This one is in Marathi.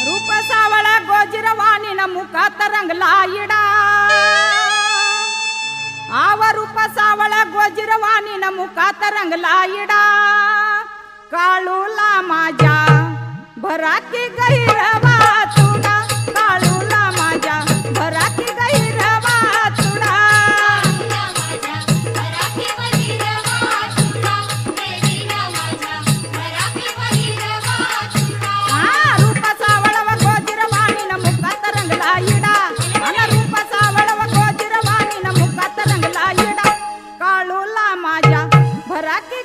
रूप सावळा गोजिरवाणी न मुखात रंगला इडा आव रूप सावळा गोजिरवाणी न मुखात रंगला इडा काळूला माझ्या भराकी गैर वाचुडा काळूला माझ्या भराकी गैर वाचुडा रूप सावळव गोजिरवाणी न मुखात रंगला इडा अन रूप सावळव गोजिरवाणी न मुखात रंगला इडा काळूला माझ्या भराकी